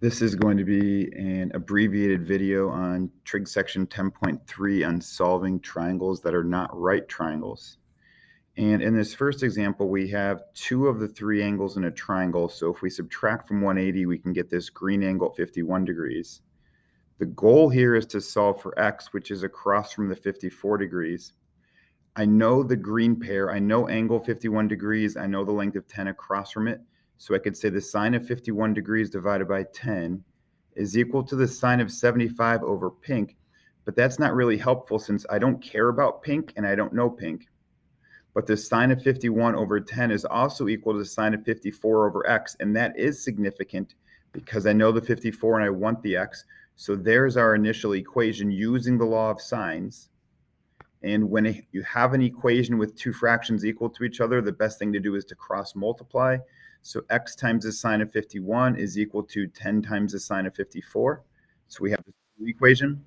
This is going to be an abbreviated video on trig section 10.3 on solving triangles that are not right triangles. And in this first example, we have two of the three angles in a triangle. So if we subtract from 180, we can get this green angle at 51 degrees. The goal here is to solve for x, which is across from the 54 degrees. I know the green pair, I know angle 51 degrees, I know the length of 10 across from it. So I could say the sine of 51 degrees divided by 10 is equal to the sine of 75 over pink, but that's not really helpful since I don't care about pink and I don't know pink. But the sine of 51 over 10 is also equal to the sine of 54 over x, and that is significant because I know the 54 and I want the x. So there's our initial equation using the law of sines. And when you have an equation with two fractions equal to each other, the best thing to do is to cross multiply. So x times the sine of 51 is equal to 10 times the sine of 54. So we have this equation.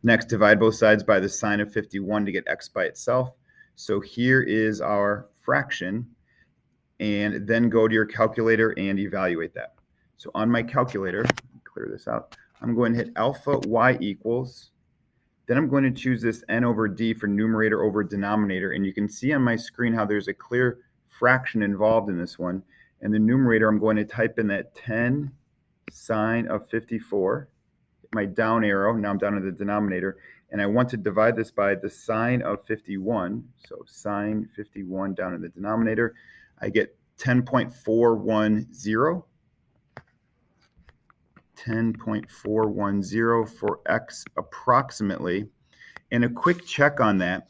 Next, divide both sides by the sine of 51 to get x by itself. So here is our fraction. And then go to your calculator and evaluate that. So on my calculator, clear this out, I'm going to hit alpha y equals. Then I'm going to choose this n over d for numerator over denominator. And you can see on my screen how there's a clear fraction involved in this one. And the numerator, I'm going to type in that 10 sine of 54. My down arrow, now I'm down to the denominator. And I want to divide this by the sine of 51. So sine 51 down in the denominator. I get 10.410. 10.410 for x approximately. And a quick check on that.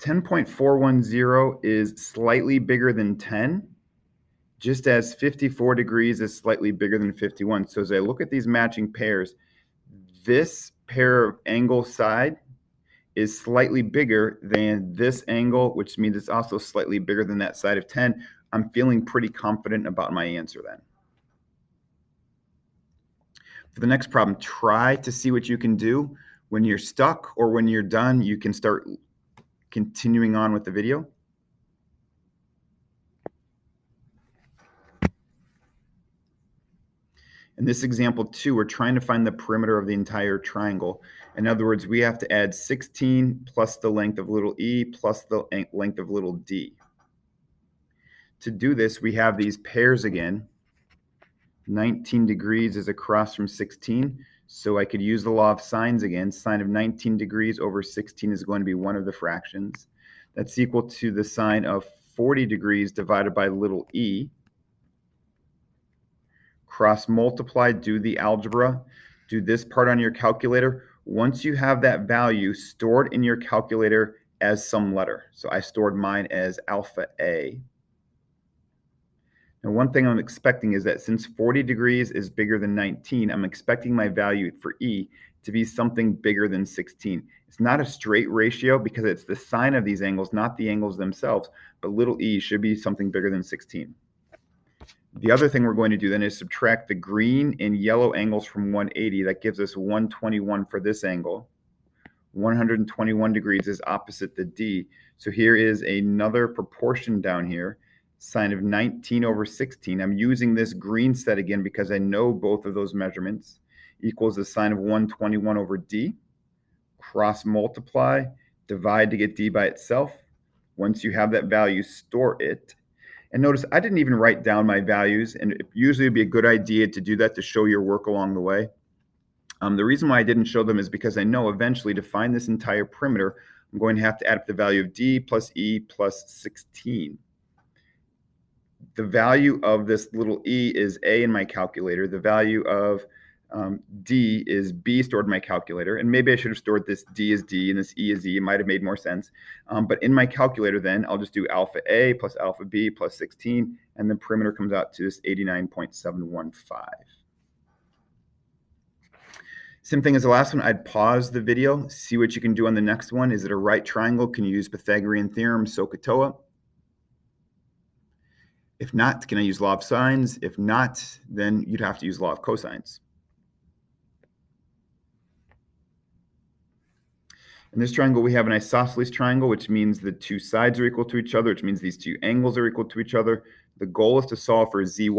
10.410 is slightly bigger than 10, just as 54 degrees is slightly bigger than 51. So as I look at these matching pairs, this pair of angle side is slightly bigger than this angle, which means it's also slightly bigger than that side of 10. I'm feeling pretty confident about my answer then. For the next problem, try to see what you can do. When you're stuck or when you're done, you can start continuing on with the video. In this example 2, we're trying to find the perimeter of the entire triangle. In other words, we have to add 16 plus the length of little e plus the length of little d. To do this, we have these pairs again. 19 degrees is across from 16, so I could use the law of sines again. Sine of 19 degrees over 16 is going to be one of the fractions. That's equal to the sine of 40 degrees divided by little e. Cross multiply, do the algebra, do this part on your calculator. Once you have that value stored in your calculator as some letter. So I stored mine as alpha A. Now, one thing I'm expecting is that since 40 degrees is bigger than 19, I'm expecting my value for E to be something bigger than 16. It's not a straight ratio because it's the sine of these angles, not the angles themselves, but little e should be something bigger than 16. The other thing we're going to do then is subtract the green and yellow angles from 180. That gives us 121 for this angle. 121 degrees is opposite the D. So here is another proportion down here. Sine of 19 over 16. I'm using this green set again because I know both of those measurements equals the sine of 121 over d. Cross multiply, divide to get d by itself. Once you have that value, store it. And notice I didn't even write down my values, and it usually would be a good idea to do that to show your work along the way. The reason why I didn't show them is because I know eventually to find this entire perimeter, I'm going to have to add up the value of d plus e plus 16. The value of this little e is a in my calculator. The value of d is b stored in my calculator. And maybe I should have stored this d as d and this e as e. It might have made more sense. But in my calculator then, I'll just do alpha a plus alpha b plus 16. And the perimeter comes out to this 89.715. Same thing as the last one. I'd pause the video, see what you can do on the next one. Is it a right triangle? Can you use Pythagorean theorem, SOHCAHTOA? If not, can I use law of sines? If not, then you'd have to use law of cosines. In this triangle, we have an isosceles triangle, which means the two sides are equal to each other, which means these two angles are equal to each other. The goal is to solve for zy.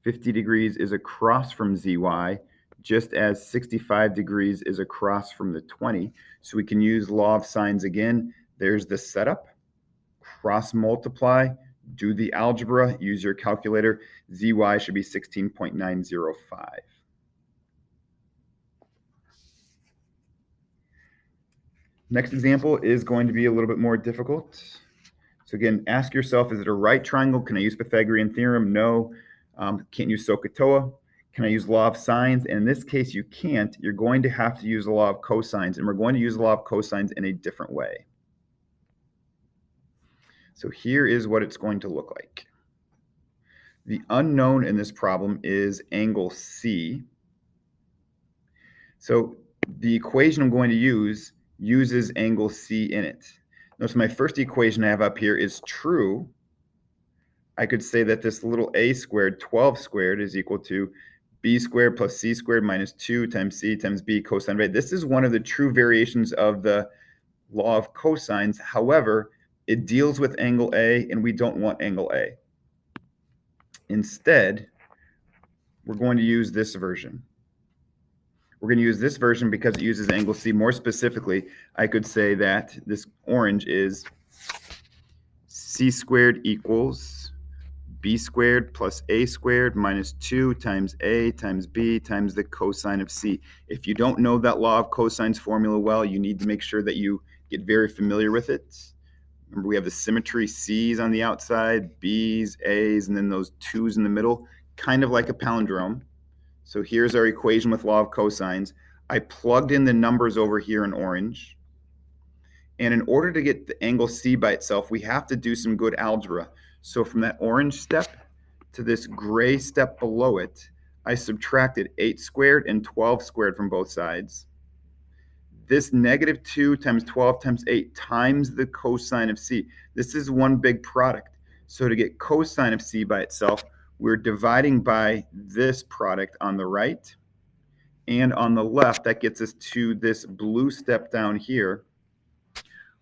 50 degrees is across from zy, just as 65 degrees is across from the 20. So we can use law of sines again. There's the setup. Cross multiply, do the algebra, use your calculator. Zy should be 16.905. Next example is going to be a little bit more difficult. So again, ask yourself, is it a right triangle? Can I use Pythagorean theorem? No. Can't use SOHCAHTOA. Can I use law of sines? And in this case, you can't. You're going to have to use the law of cosines, and we're going to use the law of cosines in a different way. So here is what it's going to look like. The unknown in this problem is angle C. So the equation I'm going to use uses angle C in it. Notice my first equation I have up here is true. I could say that this little a squared, 12 squared, is equal to b squared plus c squared minus 2 times c times b cosine of a. This is one of the true variations of the law of cosines. However, it deals with angle A, and we don't want angle A. Instead, we're going to use this version. We're going to use this version because it uses angle C. More specifically, I could say that this orange is c squared equals b squared plus a squared minus 2 times a times b times the cosine of c. If you don't know that law of cosines formula well, you need to make sure that you get very familiar with it. Remember, we have the symmetry C's on the outside, B's, A's, and then those 2's in the middle, kind of like a palindrome. So here's our equation with law of cosines. I plugged in the numbers over here in orange. And in order to get the angle C by itself, we have to do some good algebra. So from that orange step to this gray step below it, I subtracted 8 squared and 12 squared from both sides. This negative 2 times 12 times 8 times the cosine of C. This is one big product. So to get cosine of C by itself, we're dividing by this product on the right. And on the left, that gets us to this blue step down here.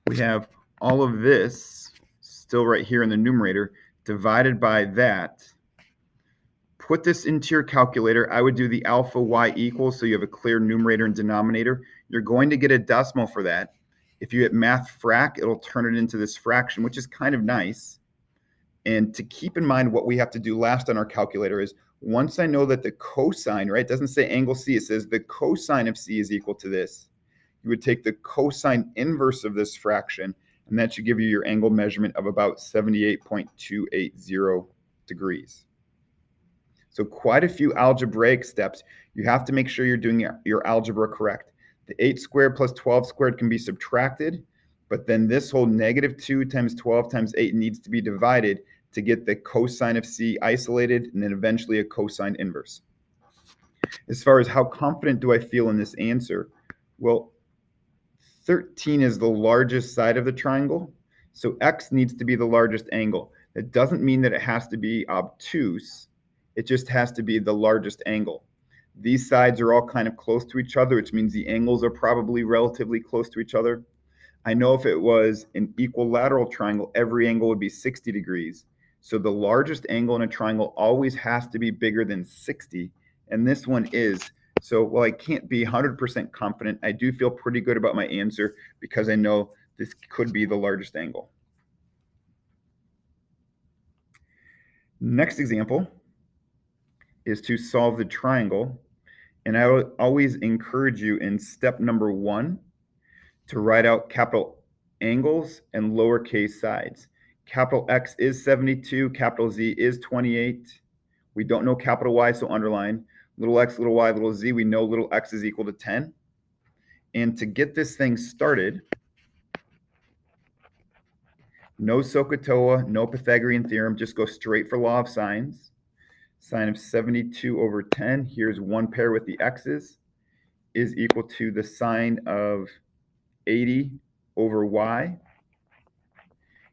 We have all of this still right here in the numerator divided by that. Put this into your calculator. I would do the alpha y equals so you have a clear numerator and denominator. You're going to get a decimal for that. If you hit math frac, it'll turn it into this fraction, which is kind of nice. And to keep in mind, what we have to do last on our calculator is, once I know that the cosine, right, it doesn't say angle C, it says the cosine of C is equal to this. You would take the cosine inverse of this fraction, and that should give you your angle measurement of about 78.280 degrees. So quite a few algebraic steps. You have to make sure you're doing your algebra correct. The 8 squared plus 12 squared can be subtracted, but then this whole negative 2 times 12 times 8 needs to be divided to get the cosine of C isolated, and then eventually a cosine inverse. As far as how confident do I feel in this answer, well, 13 is the largest side of the triangle, so x needs to be the largest angle. That doesn't mean that it has to be obtuse. It just has to be the largest angle. These sides are all kind of close to each other, which means the angles are probably relatively close to each other. I know if it was an equilateral triangle, every angle would be 60 degrees. So the largest angle in a triangle always has to be bigger than 60, and this one is. So while I can't be 100% confident, I do feel pretty good about my answer because I know this could be the largest angle. Next example is to solve the triangle. And I would always encourage you in step number 1 to write out capital angles and lowercase sides. Capital X is 72, capital Z is 28. We don't know capital Y, so underline. Little x, little y, little z, we know little x is equal to 10. And to get this thing started, no SOHCAHTOA, no Pythagorean theorem, just go straight for law of sines. Sine of 72 over 10, here's one pair with the x's, is equal to the sine of 80 over y.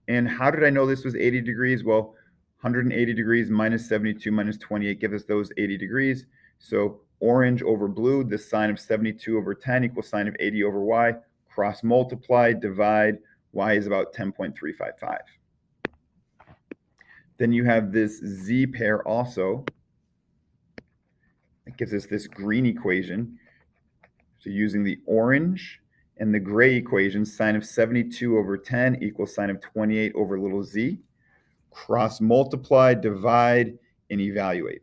And how did I know this was 80 degrees? Well, 180 degrees minus 72 minus 28 gives us those 80 degrees. So orange over blue, the sine of 72 over 10 equals sine of 80 over y. Cross multiply, divide, y is about 10.355. Then you have this z pair also. It gives us this green equation. So using the orange and the gray equation, sine of 72 over 10 equals sine of 28 over little z. Cross multiply, divide, and evaluate.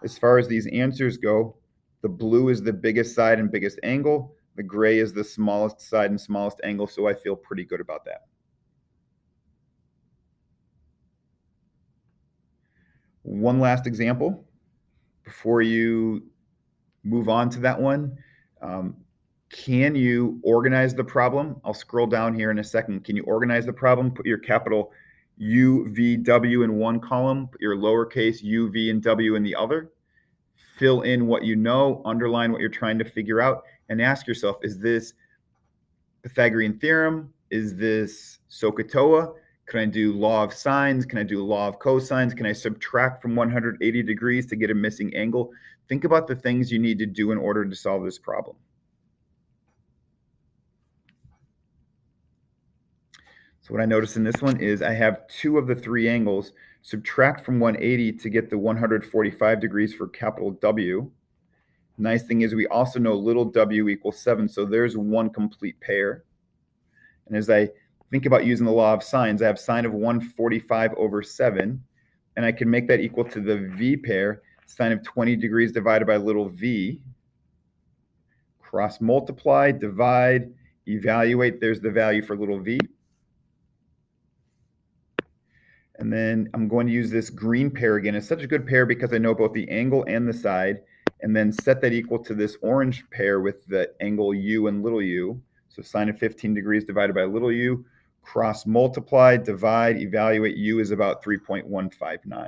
As far as these answers go, the blue is the biggest side and biggest angle. The gray is the smallest side and smallest angle, so I feel pretty good about that. One last example before you move on to that one. Can you organize the problem? I'll scroll down here in a second. Can you organize the problem? Put your capital U, V, W in one column, put your lowercase u, v, and w in the other. Fill in what you know, underline what you're trying to figure out, and ask yourself, is this Pythagorean theorem? Is this SOHCAHTOA? Can I do law of sines? Can I do law of cosines? Can I subtract from 180 degrees to get a missing angle? Think about the things you need to do in order to solve this problem. So what I noticed in this one is I have two of the three angles. Subtract from 180 to get the 145 degrees for capital W. Nice thing is we also know little w equals 7, so there's one complete pair. And as I think about using the law of sines, I have sine of 145 over 7, and I can make that equal to the v pair, sine of 20 degrees divided by little v. Cross multiply, divide, evaluate. There's the value for little v. And then I'm going to use this green pair again. It's such a good pair because I know both the angle and the side, and then set that equal to this orange pair with the angle u and little u. So sine of 15 degrees divided by little u, cross multiply, divide, evaluate. U is about 3.159.